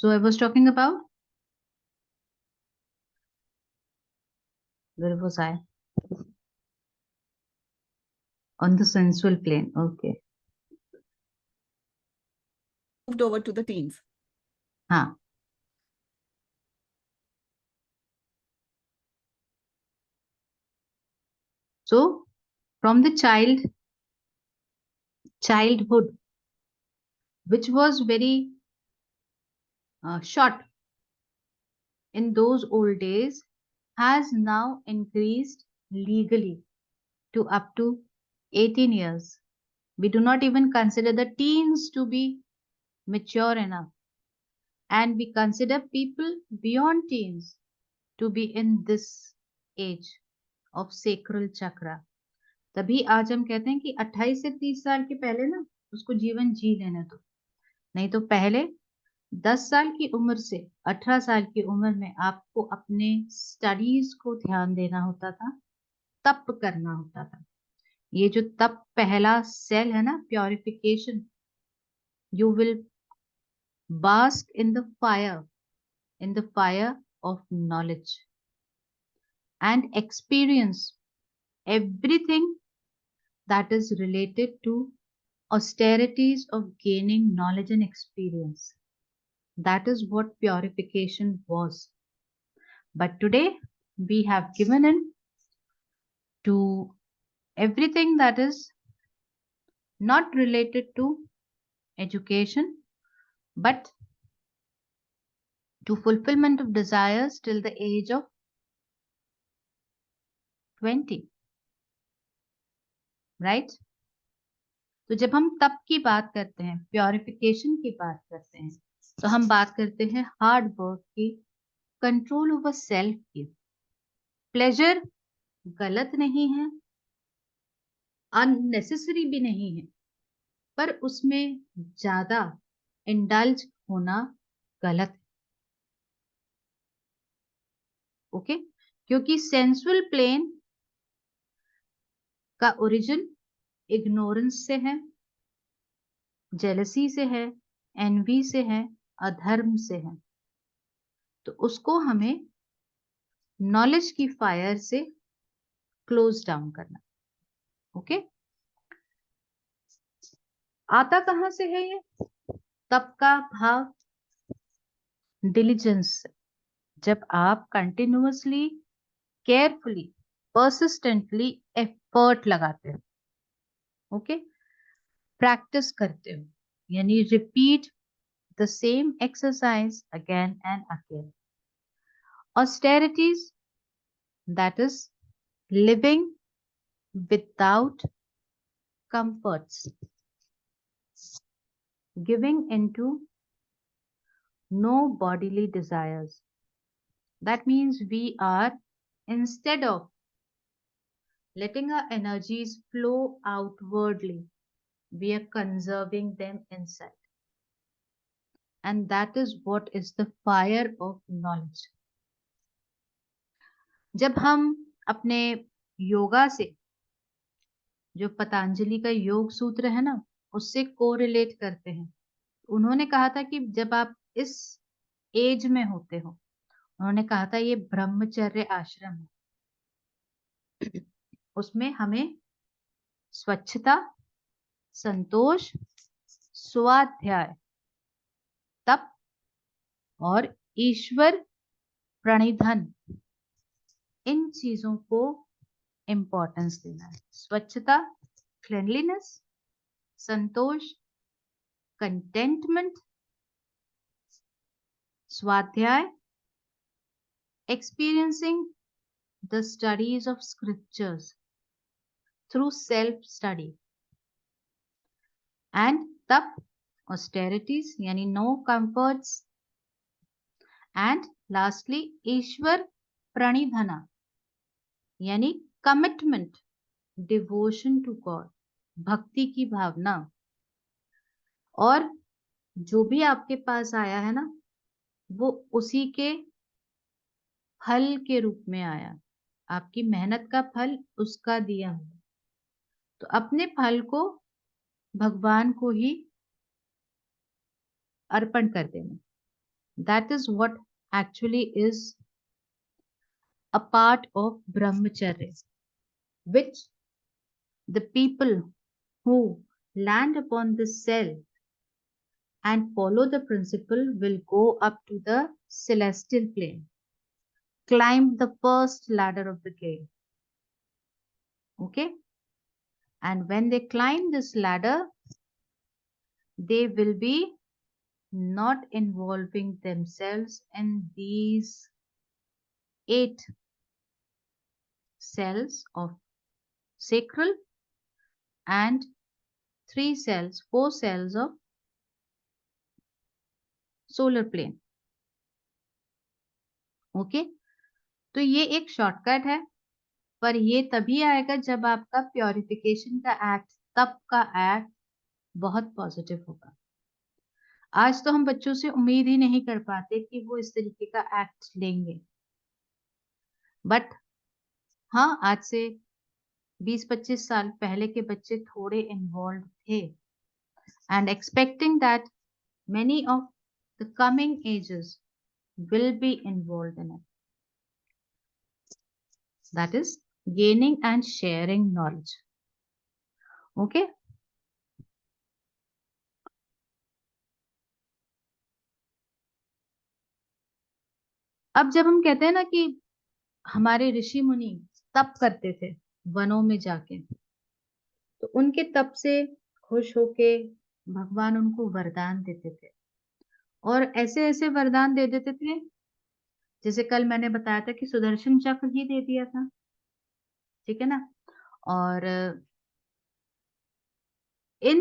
So I was talking about, where was I? On the sensual plane. Okay. Moved over to the teens. हाँ. So from the childhood, which was very short in those old days, has now increased legally to up to 18 years. We do not even consider the teens to be mature enough, and we consider people beyond teens to be in this age of sacral chakra. तभी आज हम कहते हैं कि 28 से 30 साल के पहले ना उसको जीवन जी लेने दो, नहीं तो पहले 10 साल की उम्र से 18 साल की उम्र में आपको अपने स्टडीज को ध्यान देना होता था, तप करना होता था. ये जो तप पहला सेल है ना, purification, you will bask in the fire of knowledge and experience everything that is related to austerities of gaining knowledge and experience. That is what purification was. But today we have given in to everything that is not related to education, but to fulfillment of desires till the age of 20. Right? तो जब हम तप की बात करते हैं, purification की बात करते हैं, तो हम बात करते हैं हार्ड वर्क की, कंट्रोल ओवर सेल्फ की. प्लेजर गलत नहीं है, अननेसेसरी भी नहीं है, पर उसमें ज्यादा इंडल्ज होना गलत है. ओके? क्योंकि सेंसुअल प्लेन का ओरिजिन इग्नोरेंस से है, जेलसी से है, एनवी से है, अधर्म से है. तो उसको हमें नॉलेज की फायर से क्लोज डाउन करना. ओके? आता कहां से है ये तप का भाव? डिलीजेंस. जब आप कंटिन्यूअसली, केयरफुली, परसिस्टेंटली एफर्ट लगाते हो, ओके, प्रैक्टिस करते हो, यानी repeat the same exercise again and again. Austerities, that is living without comforts, giving into no bodily desires. That means we are, instead of letting our energies flow outwardly, we are conserving them inside. And that is what is the fire of knowledge. जब हम अपने योगा से, जो पतंजलि का योग सूत्र है ना, उससे कोरिलेट करते हैं, उन्होंने कहा था कि जब आप इस एज में होते हो, उन्होंने कहा था ये ब्रह्मचर्य आश्रम है, उसमें हमें स्वच्छता, संतोष, स्वाध्याय, तप और ईश्वर प्रणिधन, इन चीजों को इंपॉर्टेंस देना है. स्वच्छता, क्लेनलीनेस, संतोष, कंटेंटमेंट, स्वाध्याय, experiencing the studies of scriptures through self study, and तप, austerities यानी no comforts, and lastly ईश्वर प्रणिधना यानी कमिटमेंट, डिवोशन टू गॉड, भक्ति की भावना. और जो भी आपके पास आया है ना, वो उसी के फल के रूप में आया, आपकी मेहनत का फल उसका दिया हुआ. तो अपने फल को भगवान को ही अर्पण कर देना. That is what actually is a part of brahmacharya, which the people who land upon the cell and follow the principle will go up to the celestial plane, climb the first ladder of the game. Okay? And when they climb this ladder, they will be not involving themselves in these 8 cells of sacral and 4 cells of solar plane. Okay, तो ये एक shortcut है, पर ये तभी आएगा जब आपका प्योरिफिकेशन का एक्ट, तप का एक्ट बहुत पॉजिटिव होगा। आज तो हम बच्चों से उम्मीद ही नहीं कर पाते कि वो इस तरीके का एक्ट लेंगे, बट हाँ, आज से 20-25 साल पहले के बच्चे थोड़े इन्वॉल्व थे, and expecting that many of the coming ages will be involved in it. That is gaining and sharing knowledge. Okay? अब जब हम कहते हैं ना कि हमारे ऋषि मुनि तप करते थे वनों में जाके, तो उनके तप से खुश होके भगवान उनको वरदान देते थे, और ऐसे ऐसे वरदान दे देते थे, जैसे कल मैंने बताया था कि सुदर्शन चक्र ही दे दिया था, ठीक है ना। और इन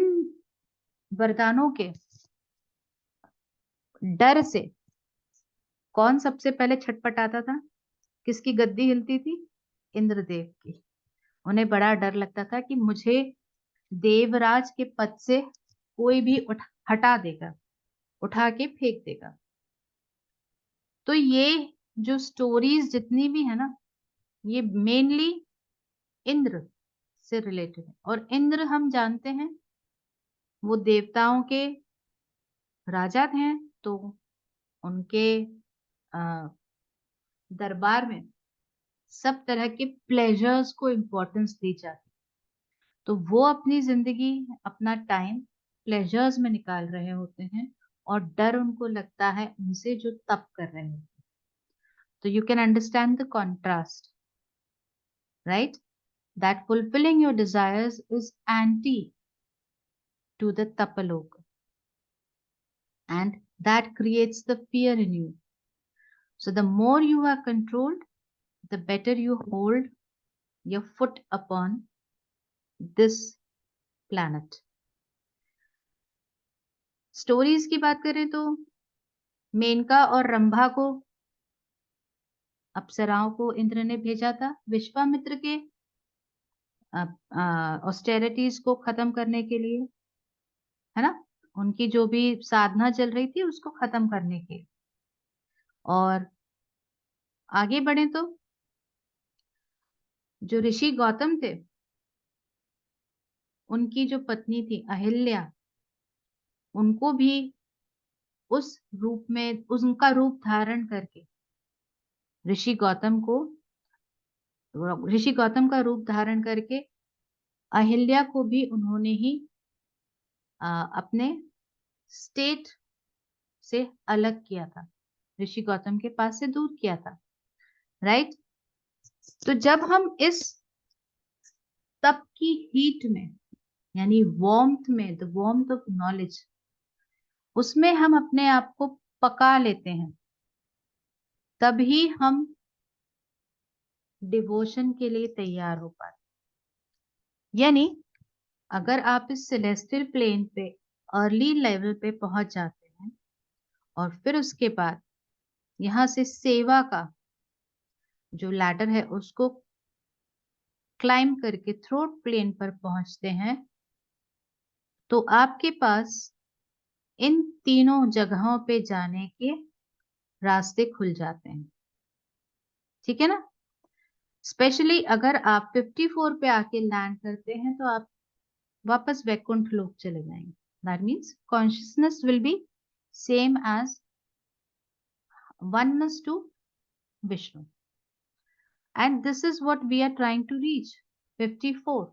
वरदानों के डर से कौन सबसे पहले छटपटाता था? किसकी गद्दी हिलती थी? इंद्रदेव की। उन्हें बड़ा डर लगता था कि मुझे देवराज के पद से कोई भी हटा देगा, उठा के फेंक देगा। तो ये जो स्टोरीज जितनी भी है ना, ये मेनली इंद्र से रिलेटेड है, और इंद्र हम जानते हैं वो देवताओं के राजा थे, तो उनके दरबार में सब तरह के प्लेजर्स को इम्पोर्टेंस दी जाती, तो वो अपनी जिंदगी, अपना टाइम प्लेजर्स में निकाल रहे होते हैं, और डर उनको लगता है उनसे जो तप कर रहे हैं। तो you can understand the contrast, right? That fulfilling your desires is anti to the tapaloka, and that creates the fear in you. So the more you are controlled, the better you hold your foot upon this planet. Stories की बात करें तो मेनका और रंभा को, अप्सराओं को इंद्र ने भेजा था विश्वामित्र के ऑस्टेरिटीज को खत्म करने के लिए, है ना, उनकी जो भी साधना चल रही थी उसको खत्म करने के। और आगे बढ़े तो जो ऋषि गौतम थे, उनकी जो पत्नी थी अहिल्या, उनको भी उस रूप में, उनका रूप धारण करके ऋषि गौतम का रूप धारण करके अहिल्या को भी उन्होंने ही अपने स्टेट से अलग किया था, ऋषि गौतम के पास से दूर किया था, राइट? तो जब हम इस तप की हीट में, यानी वार्मथ में, द वार्मथ ऑफ नॉलेज, उसमें हम अपने आप को पका लेते हैं, तभी हम डिवोशन के लिए तैयार हो पाते। यानी अगर आप इस सेलेस्टियल प्लेन पे अर्ली लेवल पे पहुंच जाते हैं, और फिर उसके बाद यहाँ से सेवा का जो लैडर है उसको क्लाइंब करके थ्रोट प्लेन पर पहुंचते हैं, तो आपके पास इन तीनों जगहों पे जाने के रास्ते खुल जाते हैं, ठीक है ना। स्पेशली अगर आप 54 पे आके लैंड करते हैं, तो आप वापस वैकुंठ लोक चले जाएंगे। That means consciousness will be same as oneness to Vishnu. And this is what we are trying to reach, 54,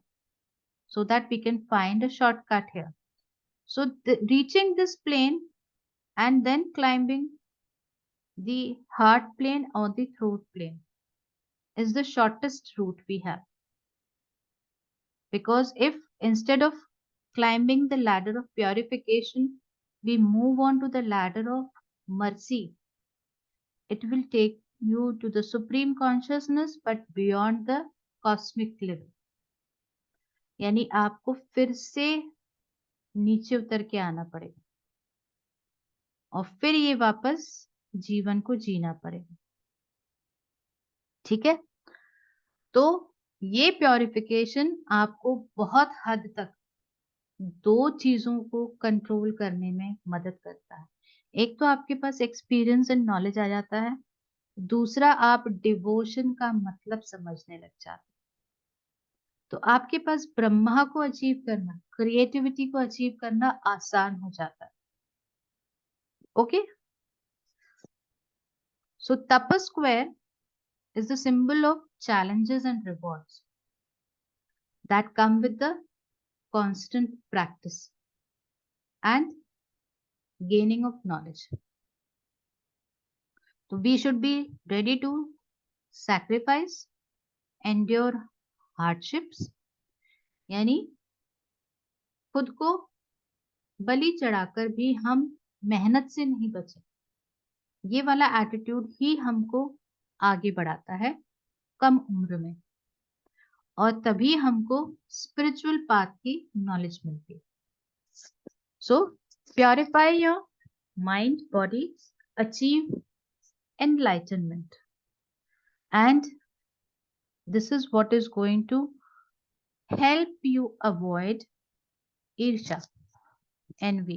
so that we can find a shortcut here. So reaching this plane and then climbing the heart plane or the throat plane is the shortest route we have. Because if instead of climbing the ladder of purification, we move on to the ladder of mercy, it will take you to the supreme consciousness but beyond the cosmic level. यानी आपको फिर से नीचे उतर के आना पड़ेगा और फिर ये वापस जीवन को जीना पड़ेगा. ठीक है. तो ये प्योरिफिकेशन आपको बहुत हद तक दो चीजों को कंट्रोल करने में मदद करता है. एक तो आपके पास एक्सपीरियंस एंड नॉलेज आ जाता है, दूसरा आप डिवोशन का मतलब समझने लग जाते हैं. तो आपके पास ब्रह्मा को अचीव करना, क्रिएटिविटी को अचीव करना आसान हो जाता है. ओके. सो तप square is the symbol of challenges and rewards that come with the constant practice and gaining of knowledge. So we should be ready to sacrifice, endure hardships, यानी खुद को बलि चढ़ाकर भी हम मेहनत से नहीं बचे. ये वाला एटीट्यूड ही हमको आगे बढ़ाता है कम उम्र में, और तभी हमको स्पिरिचुअल पाथ की नॉलेज मिलती है. So purify your mind, body, achieve enlightenment, and this is what is going to help you avoid irsha, envy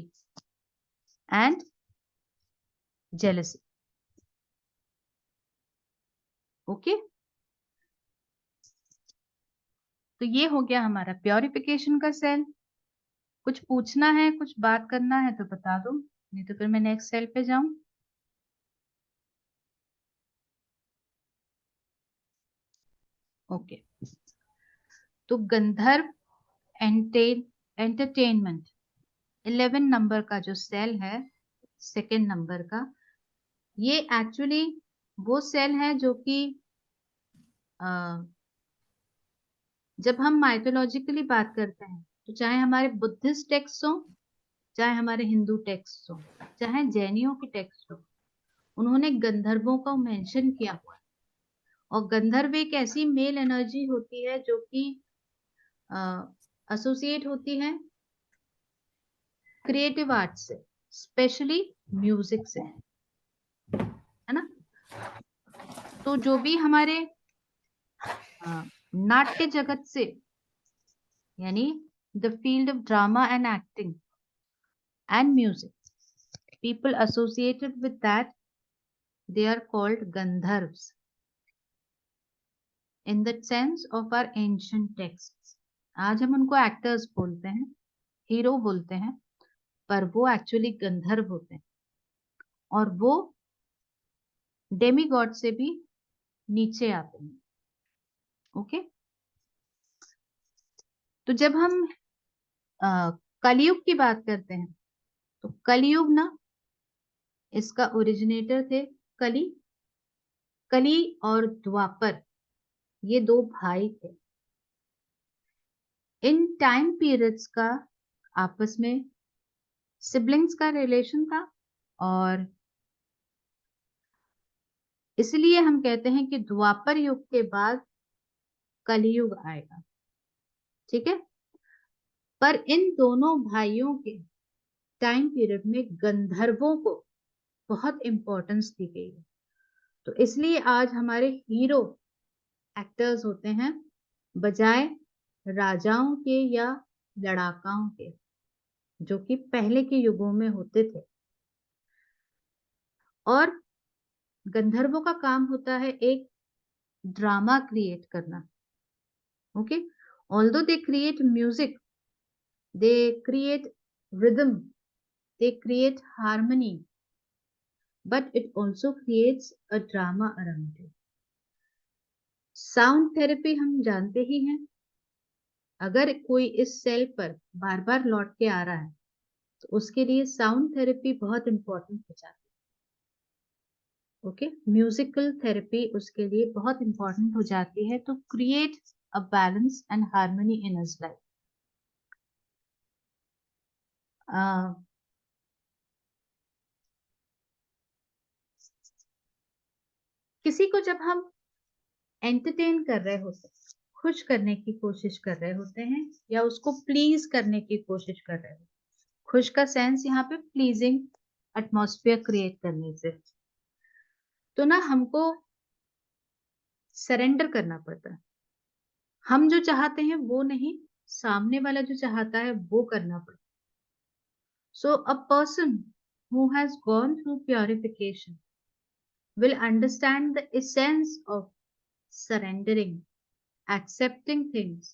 and jealousy. Okay. तो ये हो गया हमारा प्योरिफिकेशन का सेल. कुछ पूछना है, कुछ बात करना है तो बता दो, नहीं तो फिर मैं नेक्स्ट सेल पे जाऊं. ओके. तो गंधर्व एंटरटेनमेंट 11 नंबर का जो सेल है, सेकेंड नंबर का, ये एक्चुअली वो सेल है जो कि जब हम माइथोलॉजिकली बात करते हैं, तो चाहे हमारे बुद्धिस्ट टेक्स्ट हो, चाहे हमारे हिंदू टेक्स्ट हो, चाहे जैनियों के टेक्स्ट हो, उन्होंने गंधर्वों को मेंशन किया हुआ है. और गंधर्व एक ऐसी मेल एनर्जी होती है जो कि एसोसिएट होती है क्रिएटिव आर्ट से, स्पेशली म्यूजिक से, है ना. तो जो भी हमारे नाट्य जगत से, यानी the field of drama and acting and music, people associated with that, they are called gandharvas in the sense of our ancient texts. आज हम उनको एक्टर्स बोलते हैं, हीरो बोलते हैं, पर वो एक्चुअली गंधर्व होते हैं और वो डेमीगॉड से भी नीचे आते हैं. ओके. तो जब हम कलयुग की बात करते हैं, तो कलयुग ना, इसका ओरिजिनेटर थे कली. कली और द्वापर ये दो भाई थे. इन टाइम पीरियड्स का आपस में सिबलिंग्स का रिलेशन था, और इसलिए हम कहते हैं कि द्वापर युग के बाद कलयुग आएगा. ठीक है. पर इन दोनों भाइयों के टाइम पीरियड में गंधर्वों को बहुत इंपॉर्टेंस दी गई है. तो इसलिए आज हमारे हीरो एक्टर्स होते हैं बजाय राजाओं के या लड़ाकाओं के, जो कि पहले के युगों में होते थे. और गंधर्वों का काम होता है एक ड्रामा क्रिएट करना. Okay. Although they create music, they create rhythm, they create harmony, but it also creates a drama around it. Sound therapy हम जानते ही हैं, अगर कोई इस सेल पर बार बार लौट के आ रहा है तो उसके लिए साउंड थेरेपी बहुत इंपॉर्टेंट हो जाती है। ओके, म्यूजिकल थेरेपी उसके लिए बहुत इंपॉर्टेंट हो जाती है to create a balance and harmony in his life. किसी को जब हम एंटरटेन कर रहे होते हैं, खुश करने की कोशिश कर रहे होते हैं या उसको प्लीज करने की कोशिश कर रहे होते हैं, खुश का सेंस यहाँ पे प्लीजिंग एटमॉस्फेयर क्रिएट करने से, तो ना हमको सरेंडर करना पड़ता है। हम जो चाहते हैं वो नहीं, सामने वाला जो चाहता है वो करना पड़ता है। So a person who has gone through purification will understand the essence of surrendering, accepting things.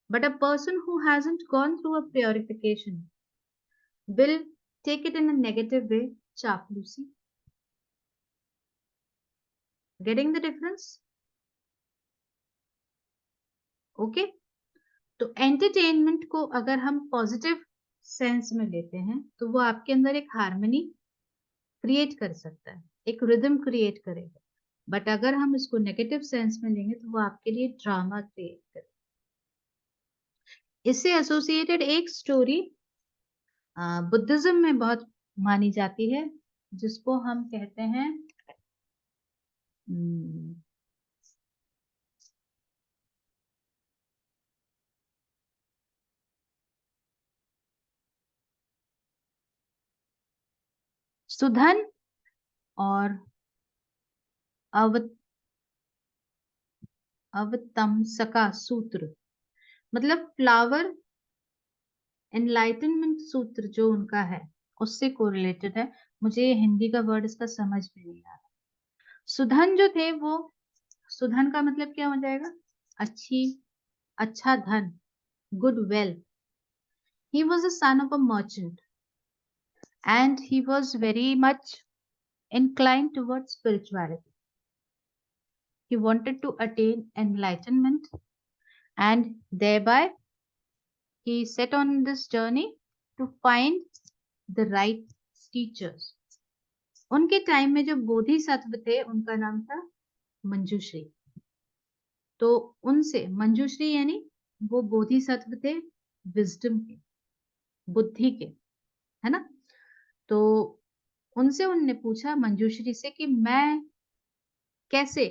But a person who hasn't gone through a purification will take it in a negative way, chapusi. Getting the difference? Okay? तो entertainment को अगर हम positive sense में लेते हैं तो वो आपके अंदर एक हार्मनी क्रिएट कर सकता है, एक रिदम क्रिएट करेगा। बट अगर हम इसको नेगेटिव सेंस में लेंगे तो वो आपके लिए ड्रामा क्रिएट करेगा। इससे एसोसिएटेड एक स्टोरी बुद्धिज्म में बहुत मानी जाती है, जिसको हम कहते हैं सुधन और अवतमसका सूत्र, मतलब फ्लावर एनलाइटनमेंट सूत्र जो उनका है उससे कोरिलेटेड है। मुझे ये हिंदी का वर्ड इसका समझ में नहीं आ रहा। सुधन जो थे वो, सुधन का मतलब क्या हो जाएगा? अच्छी, अच्छा धन, good wealth. He was a son of a merchant and he was very much inclined towards spirituality. He wanted to attain enlightenment and thereby he set on this journey to find the right teachers. उनके time में जो बोधिसत्व थे उनका नाम था मंजूश्री। तो उनसे मंजूश्री यानी वो बोधिसत्व थे विजडम के, बुद्धि के, है ना। तो उनसे उनने पूछा मंजूश्री से कि मैं कैसे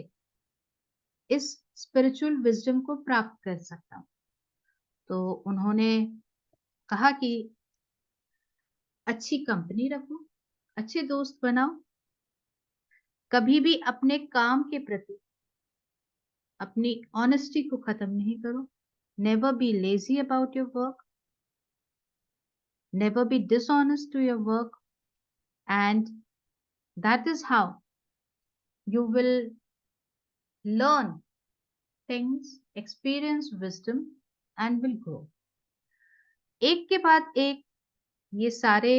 इस स्पिरिचुअल विजडम को प्राप्त कर सकता हूं। तो उन्होंने कहा कि अच्छी कंपनी रखो, अच्छे दोस्त बनाओ, कभी भी अपने काम के प्रति अपनी ऑनेस्टी को खत्म नहीं करो। Never be lazy about your work, never be dishonest to your work, and that is how you will learn things, experience wisdom and will grow. एक के बाद एक ये सारे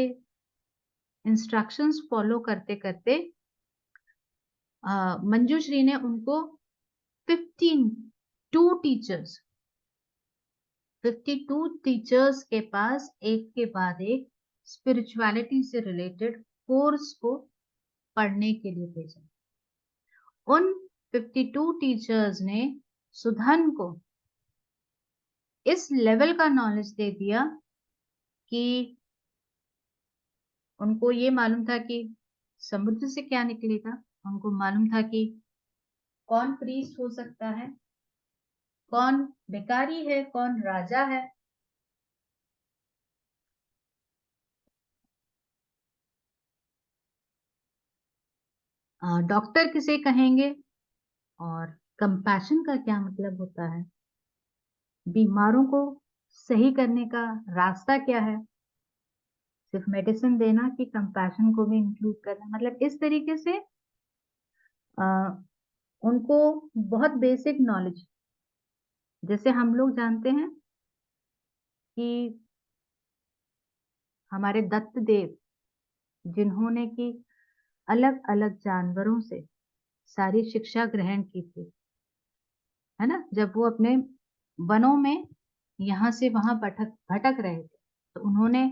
इंस्ट्रक्शंस फॉलो करते करते मंजूश्री ने उनको 52 टीचर्स 52 टीचर्स के पास एक के बाद एक स्पिरिचुअलिटी से रिलेटेड कोर्स को पढ़ने के लिए भेजा। उन 52 टीचर्स ने सुधन को इस लेवल का नॉलेज दे दिया कि उनको ये मालूम था कि समुद्र से क्या निकलेगा, उनको मालूम था कि कौन प्रीस्ट हो सकता है, कौन भिखारी है, कौन राजा है। डॉक्टर किसे कहेंगे और कंपैशन का क्या मतलब होता है, बीमारों को सही करने का रास्ता क्या है, सिर्फ मेडिसिन देना कि कंपैशन को भी इंक्लूड करना। मतलब इस तरीके से उनको बहुत बेसिक नॉलेज, जैसे हम लोग जानते हैं कि हमारे दत्त देव जिन्होंने कि अलग अलग जानवरों से सारी शिक्षा ग्रहण की थी, है ना। जब वो अपने वनों में यहाँ से वहां भटक भटक रहे थे, तो उन्होंने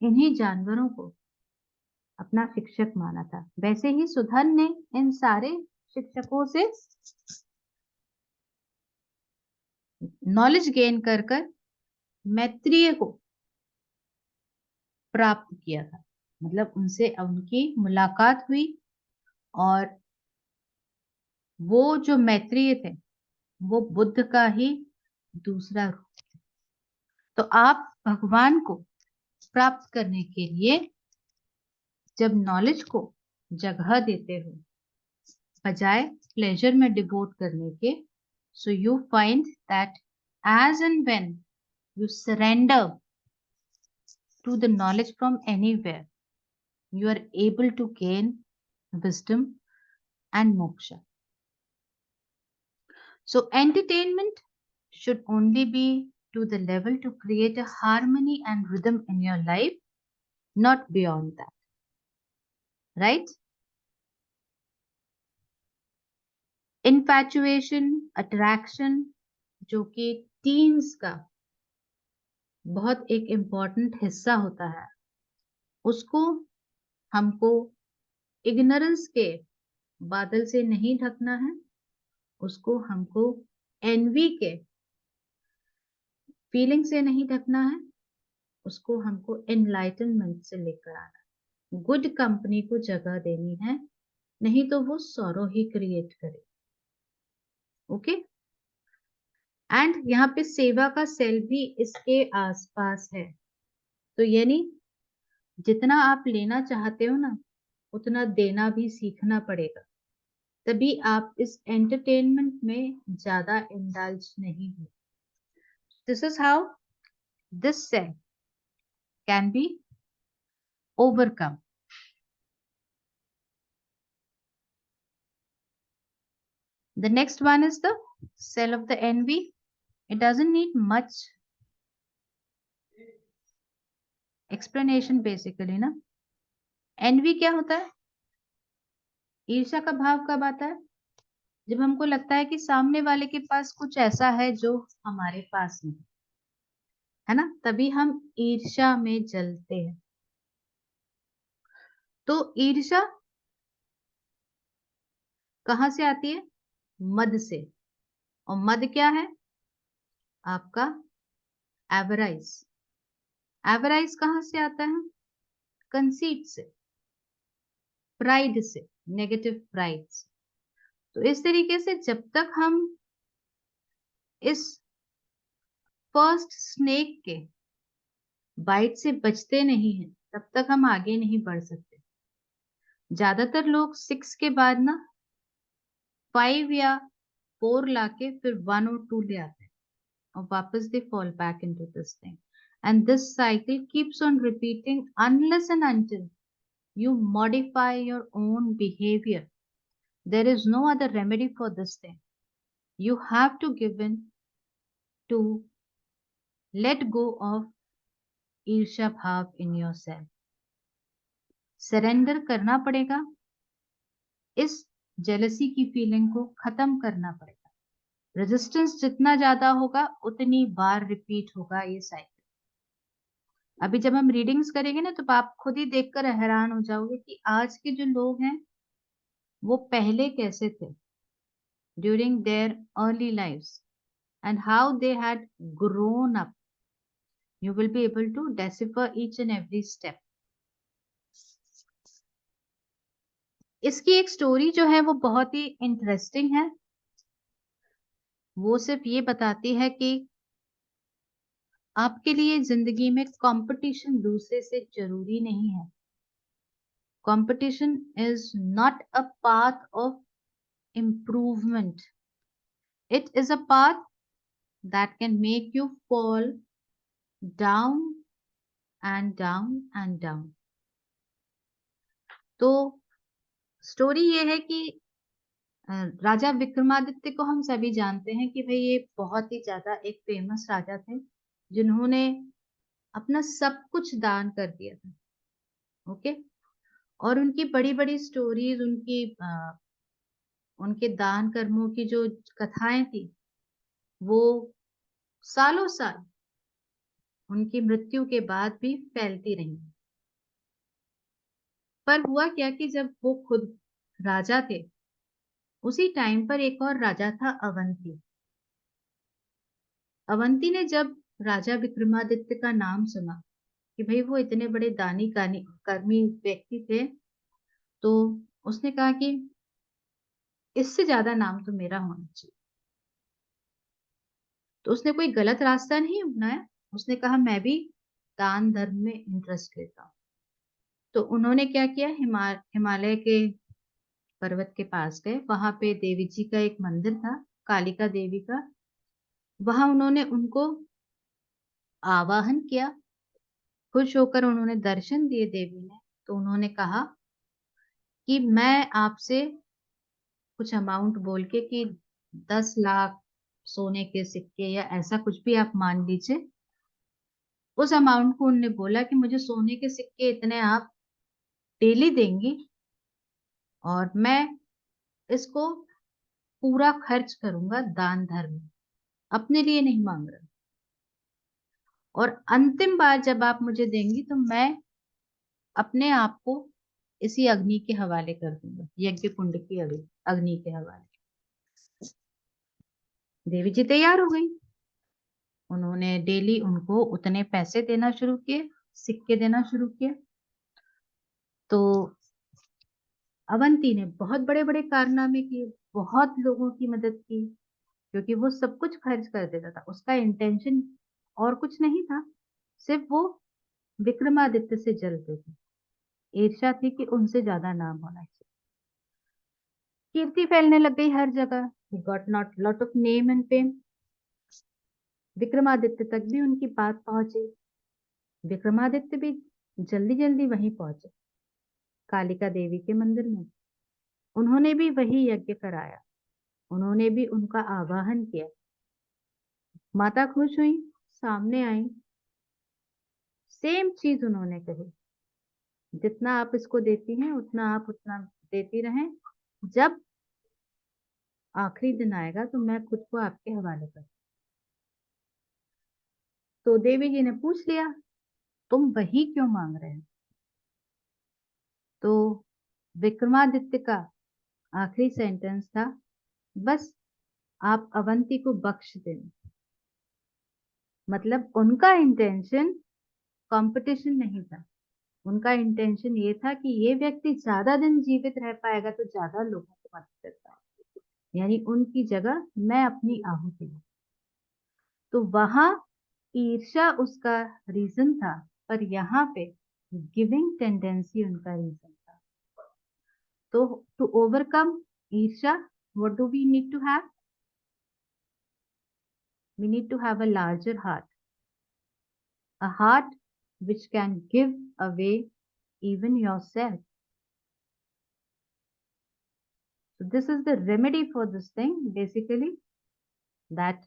इन्हीं जानवरों को अपना शिक्षक माना था। वैसे ही सुधन ने इन सारे शिक्षकों से नॉलेज गेन कर कर मैत्रेय को प्राप्त किया था। मतलब उनसे उनकी मुलाकात हुई, और वो जो मैत्रेय थे वो बुद्ध का ही दूसरा रूप। तो आप भगवान को प्राप्त करने के लिए जब नॉलेज को जगह देते हो बजाय प्लेजर में डिवोट करने के, so you find that as and when you surrender to the knowledge from anywhere, you are able to gain wisdom and moksha. So entertainment should only be to the level to create a harmony and rhythm in your life, not beyond that. Right? Infatuation, attraction, जो कि teens का बहुत एक important हिस्सा होता है, उसको हमको इग्नोरेंस के बादल से नहीं ढकना है, उसको हमको एनवी के फीलिंग से नहीं ढकना है, उसको हमको एनलाइटनमेंट से लेकर आना है। गुड कंपनी को जगह देनी है, नहीं तो वो सॉरो ही क्रिएट करे। ओके। एंड यहाँ पे सेवा का सेल भी इसके आसपास है। तो यानी जितना आप लेना चाहते हो ना, उतना देना भी सीखना पड़ेगा, तभी आप इस एंटरटेनमेंट में ज्यादा इंडल्ज नहीं हो। This is how this cell can be overcome. The next one is the cell of the envy. It doesn't need much explanation basically ना। envy क्या होता है? ईर्ष्या का भाव कब आता है? जब हमको लगता है कि सामने वाले के पास कुछ ऐसा है जो हमारे पास नहीं, है ना, तभी हम ईर्ष्या में जलते हैं। तो ईर्ष्या कहाँ से आती है? मद से। और मद क्या है? आपका एवराइज। एवराइज कहाँ से आता है? कंसीट से, प्राइड से, नेगेटिव प्राइड से। तो इस तरीके से जब तक हम इस फर्स्ट स्नेक के बाइट से बचते नहीं हैं, तब तक हम आगे नहीं बढ़ सकते। ज्यादातर लोग 6 के बाद ना 5 या 4 लाके फिर 1 और 2 ले आते हैं, और वापस they fall back into this thing, and this cycle keeps on repeating unless and until you modify your own behavior. There is no other remedy for this thing. You have to give in to let go of ईर्ष्या भाव in yourself. Surrender करना पड़ेगा, इस jealousy की feeling को खत्म करना पड़ेगा। रेजिस्टेंस जितना ज्यादा होगा उतनी बार रिपीट होगा ये साइकिल। अभी जब हम रीडिंग्स करेंगे ना, तो आप खुद ही देखकर हैरान हो जाओगे कि आज के जो लोग हैं वो पहले कैसे थे during their early lives, and how they had grown up. You will be able to decipher each and every step. इसकी एक स्टोरी जो है वो बहुत ही इंटरेस्टिंग है। वो सिर्फ ये बताती है कि आपके लिए जिंदगी में कंपटीशन दूसरे से जरूरी नहीं है। Competition is not a path of improvement, it is a path that can make you fall down and down and down. तो स्टोरी ये है कि राजा विक्रमादित्य को हम सभी जानते हैं कि भाई ये बहुत ही ज्यादा एक फेमस राजा थे, जिन्होंने अपना सब कुछ दान कर दिया था। ओके। और उनकी बड़ी बड़ी स्टोरीज, उनके दान कर्मों की जो कथाएं थी, वो सालों साल उनकी मृत्यु के बाद भी फैलती रही। पर हुआ क्या कि जब वो खुद राजा थे, उसी टाइम पर एक और राजा था, अवंती। अवंती ने जब राजा विक्रमादित्य का नाम सुना कि भाई वो इतने बड़े दानी कर्मी व्यक्ति थे, तो उसने कहा कि इससे ज्यादा नाम तो मेरा होना चाहिए। तो उसने कोई गलत रास्ता नहीं अपनाया, उसने कहा मैं भी दान धर्म में इंटरेस्ट लेता हूँ। तो उन्होंने क्या किया, हिमालय के पर्वत के पास गए, वहां पे देवी जी का एक मंदिर था, कालिका देवी का। वहां उन्होंने उनको आवाहन किया, खुश होकर उन्होंने दर्शन दिए देवी ने। तो उन्होंने कहा कि मैं आपसे कुछ अमाउंट बोल के कि 10 लाख सोने के सिक्के या ऐसा कुछ भी आप मान लीजिए, उस अमाउंट को उन्होंने बोला कि मुझे सोने के सिक्के इतने आप डेली देंगी और मैं इसको पूरा खर्च करूंगा दान धर्म में, अपने लिए नहीं मांग रहा। और अंतिम बार जब आप मुझे देंगी तो मैं अपने आप को इसी अग्नि के हवाले कर दूंगा, यज्ञ कुंड की अग्नि के हवाले। देवी जी तैयार हो गई। उन्होंने डेली उनको उतने पैसे देना शुरू किए, सिक्के देना शुरू किए। तो अवंती ने बहुत बड़े बड़े कारनामे किए, बहुत लोगों की मदद की, क्योंकि वो सब कुछ खर्च कर देता था। उसका इंटेंशन और कुछ नहीं था, सिर्फ वो विक्रमादित्य से जलते थे, ईर्ष्या थी कि उनसे ज्यादा नाम होना चाहिए। कीर्ति फैलने लग गई हर जगह। He got not lot of name and fame. Vikramaditya तक भी उनकी बात पहुंची। विक्रमादित्य भी जल्दी जल्दी वहीं पहुंचे, कालिका देवी के मंदिर में। उन्होंने भी वही यज्ञ कराया, उन्होंने भी उनका आवाहन किया। माता खुश हुई, सामने आई, सेम चीज उन्होंने कही, जितना आप इसको देती हैं उतना आप उतना देती रहें, जब आखिरी दिन आएगा तो मैं खुद को आपके हवाले कर। तो देवी जी ने पूछ लिया, तुम वही क्यों मांग रहे हो? तो विक्रमादित्य का आखिरी सेंटेंस था, बस आप अवंती को बख्श देना। मतलब उनका इंटेंशन कंपटीशन नहीं था, उनका इंटेंशन ये था कि ये व्यक्ति ज्यादा दिन जीवित रह पाएगा तो ज्यादा लोगों को मदद करता है, यानी उनकी जगह मैं अपनी आहुति दूं। तो वहां ईर्ष्या उसका रीजन था, पर यहाँ पे गिविंग टेंडेंसी उनका रीजन था। तो टू ओवरकम ईर्ष्या, what do we need to have? We need to have a larger heart, a heart which can give away even yourself. So this is the remedy for this thing, basically, that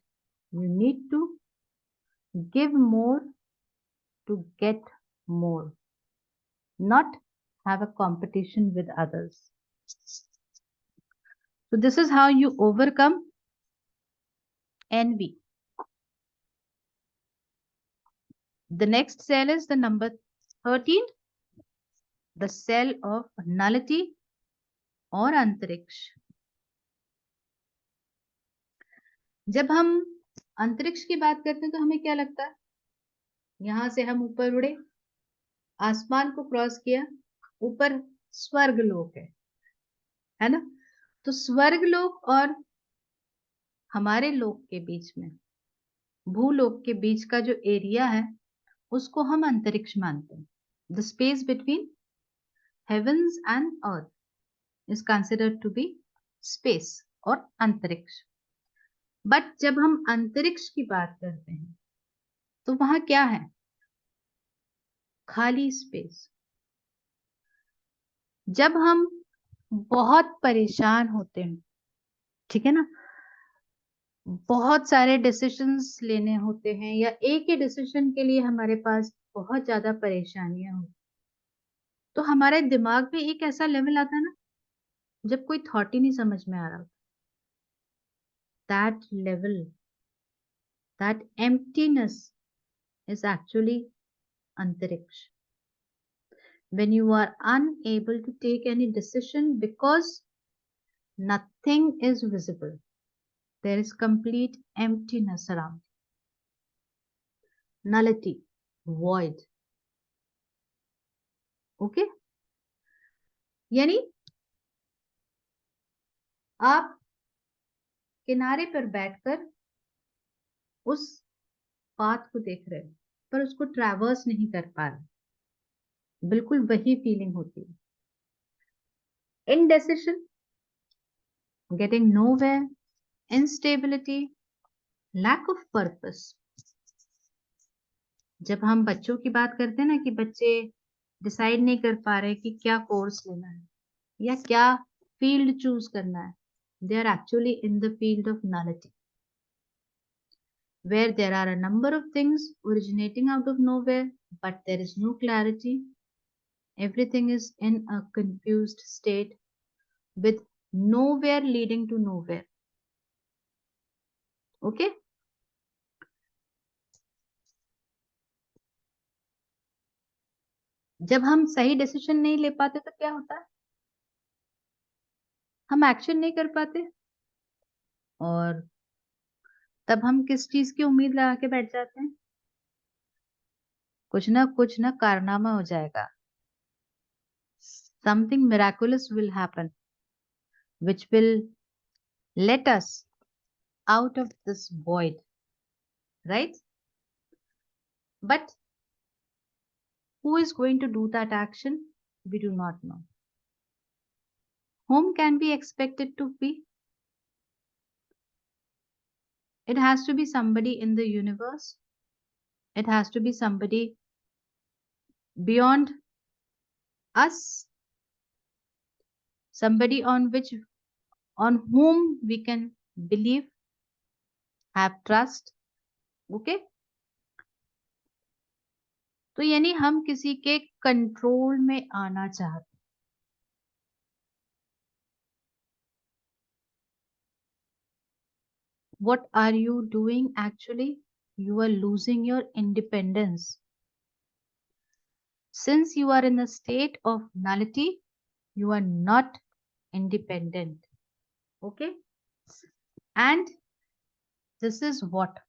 you need to give more to get more, not have a competition with others. So this is how you overcome envy. The next cell is the number 13, the cell of nullity और अंतरिक्ष। जब हम अंतरिक्ष की बात करते हैं तो हमें क्या लगता है? यहां से हम ऊपर उड़े, आसमान को क्रॉस किया, ऊपर स्वर्ग लोक है ना? तो स्वर्ग लोक और हमारे लोक के बीच में, भूलोक के बीच का जो एरिया है, उसको हम अंतरिक्ष मानते हैं। The space between heavens and earth is considered to be space और अंतरिक्ष। बट जब हम अंतरिक्ष की बात करते हैं तो वहां क्या है? खाली स्पेस। जब हम बहुत परेशान होते हैं, ठीक है ना, बहुत सारे डिसीजंस लेने होते हैं, या एक ही डिसीजन के लिए हमारे पास बहुत ज्यादा परेशानियां होती, तो हमारे दिमाग में एक ऐसा लेवल आता है ना जब कोई थॉट ही नहीं समझ में आ रहा। That level, that emptiness is actually antariksh. When you are unable to take any decision because nothing is visible, there is complete emptiness around, nullity, void. Okay? यानी आप किनारे पर बैठकर उस पाथ को देख रहे हो पर उसको ट्रैवर्स नहीं कर पा रहे। बिल्कुल वही फीलिंग होती है। Indecision, getting nowhere, instability, lack of purpose. जब हम बच्चों की बात करते हैं ना कि बच्चे डिसाइड नहीं कर पा रहे कि क्या कोर्स लेना है या क्या फील्ड चूज करना है, they are actually in the field of nullity, where there are a number of things originating out of nowhere, but there is no clarity. Everything is in a confused state with nowhere leading to nowhere. Okay? जब हम सही decision नहीं ले पाते तो क्या होता है? हम एक्शन नहीं कर पाते और तब हम किस चीज की उम्मीद लगा के बैठ जाते हैं? कुछ ना कारनामा हो जाएगा। Something miraculous will happen, which will let us out of this void, right? But who is going to do that action? We do not know. Whom can we expect it to be? It has to be somebody in the universe. It has to be somebody beyond us, somebody on whom we can believe, have trust. Okay? तो यानी हम किसी के control में आना चाहते। What are you doing actually? You are losing your independence. Since you are in a state of nullity, you are not independent. Okay? And this is what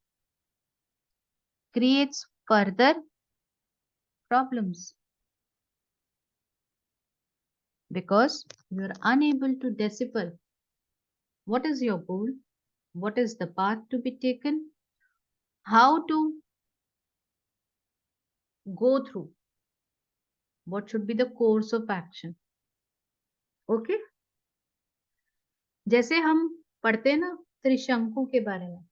creates further problems because you are unable to decipher what is your goal, what is the path to be taken, how to go through, what should be the course of action. Okay? जैसे हम पढ़ते हैं ना त्रिशंकु के बारे में।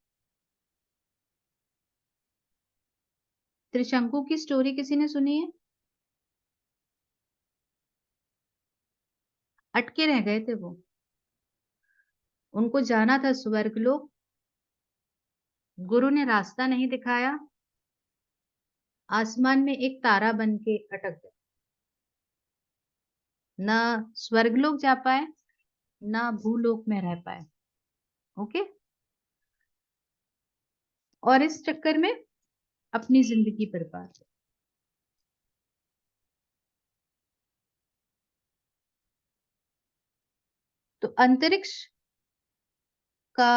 त्रिशंकु की story किसी ने सुनी है? अटके रह गए थे वो, उनको जाना था स्वर्गलोक, गुरु ने रास्ता नहीं दिखाया, आसमान में एक तारा बन के अटक गए, ना स्वर्गलोक जा पाए ना भूलोक में रह पाए। ओके? और इस चक्कर में अपनी जिंदगी बर्बाद। तो अंतरिक्ष का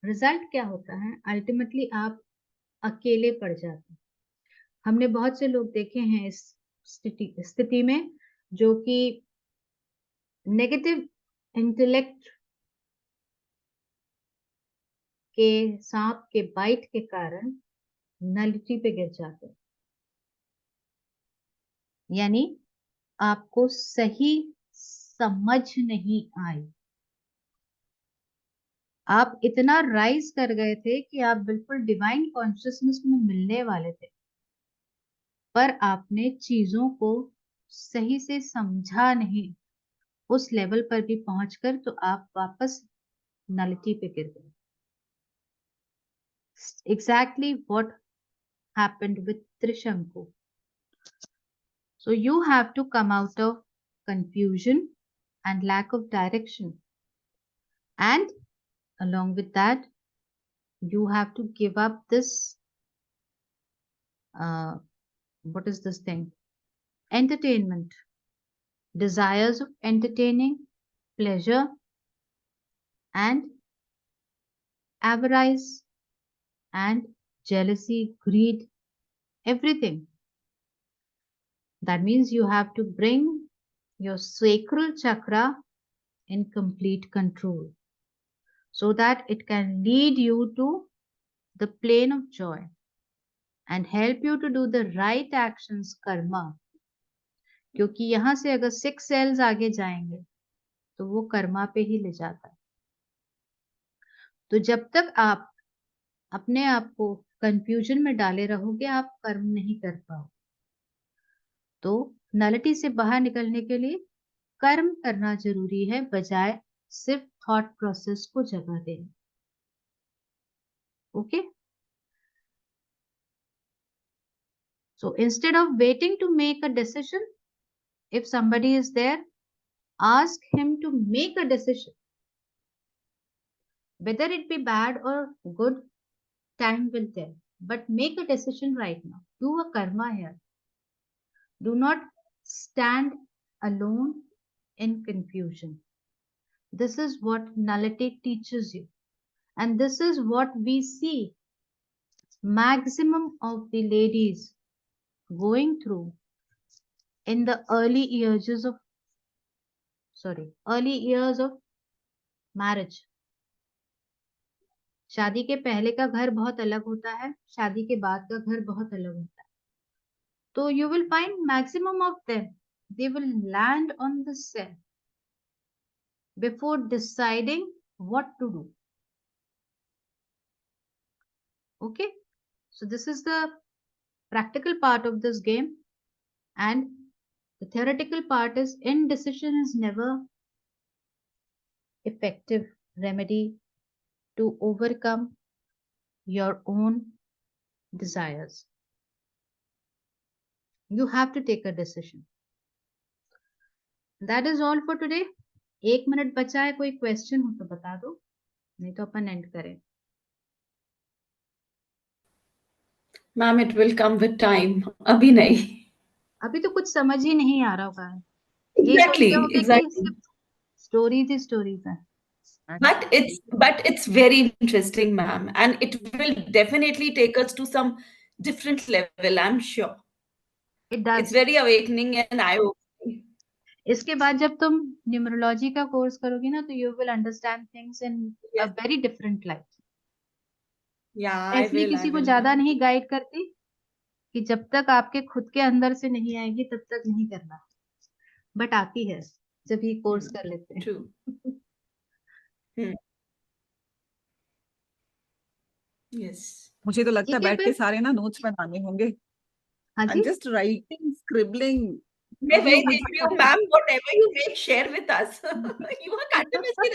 रिजल्ट क्या होता है? अल्टीमेटली आप अकेले पड़ जाते हैं। हमने बहुत से लोग देखे हैं इस स्थिति में जो कि नेगेटिव इंटेलेक्ट के सांप के बाइट के कारण नलिटी पे गिर जाते हैं। यानी आपको सही समझ नहीं आई, आप इतना राइज कर गए थे कि आप बिल्कुल डिवाइन कॉन्शियसनेस में मिलने वाले थे, पर आपने चीजों को सही से समझा नहीं। उस लेवल पर भी पहुंचकर तो आप वापस नलिटी पे गिर गए। Exactly what happened with Trishanku. So you have to come out of confusion and lack of direction. And along with that, you have to give up this, what is this thing? Entertainment. Desires of entertaining, pleasure, and avarice, and jealousy, greed, everything. That means you have to bring your sacral chakra in complete control so that it can lead you to the plane of joy and help you to do the right actions, karma. क्योंकि यहाँ से अगर 6 cells आगे जाएंगे तो वो कर्मा पे ही ले जाता है. तो जब तक आप अपने आप को कंफ्यूजन में डाले रहोगे आप कर्म नहीं कर पाओ. तो नलिटी से बाहर निकलने के लिए कर्म करना जरूरी है बजाय सिर्फ थॉट प्रोसेस को जगह देने. Okay. So instead of waiting to make a decision, if somebody is there, ask him to make a decision. Whether it be bad or good, time will tell. But make a decision right now. Do a karma here. Do not stand alone in confusion. This is what nullity teaches you. And this is what we see maximum of the ladies going through in the early years of marriage. शादी के पहले का घर बहुत अलग होता है, शादी के बाद का घर बहुत अलग होता है. तो you will find maximum of them, they will land on the cell before deciding what to do. Okay, so this is the practical part of this game, and the theoretical part is indecision is never effective remedy to overcome your own desires. You have to take a decision. That is all for today. 1 minute बचा है, कोई question हो तो बता दो, नहीं तो अपन and करें. Ma'am, it will come with time. अभी नहीं. अभी तो कुछ समझ ही नहीं आ रहा होगा. Exactly. स्टोरीज है. But it's very interesting, ma'am, and it will definitely take us to some different level, I'm sure. It does. It's very awakening and eye-opening. इसके बाद जब तुम न्यूमरोलॉजी का कोर्स करोगी ना तो you will understand things in a very different light. इसलिए किसी को ज्यादा नहीं गाइड करती कि जब तक आपके खुद के अंदर से नहीं आएगी तब तक नहीं करना, बट आती है जब ये कोर्स कर लेते हैं. Yes. मुझे तो लगता है बैठ के सारे ना नोट्स बनाने होंगे. I'm just writing, scribbling. मैं वही देख रही हूँ, ma'am. Whatever you make, share with us. You are continuously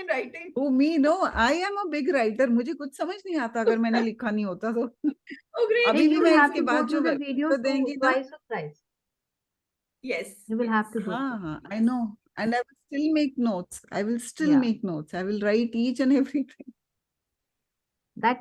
writing. Oh, me, no. I am a big writer. मुझे कुछ समझ नहीं आता अगर मैंने लिखा नहीं होता तो. Oh, great. अभी भी मैं इसके बाद जो वीडियो देंगी ना. Yes. You will have to do. हाँ, I know. And I will still make notes. I will still make notes. I will write each and everything. That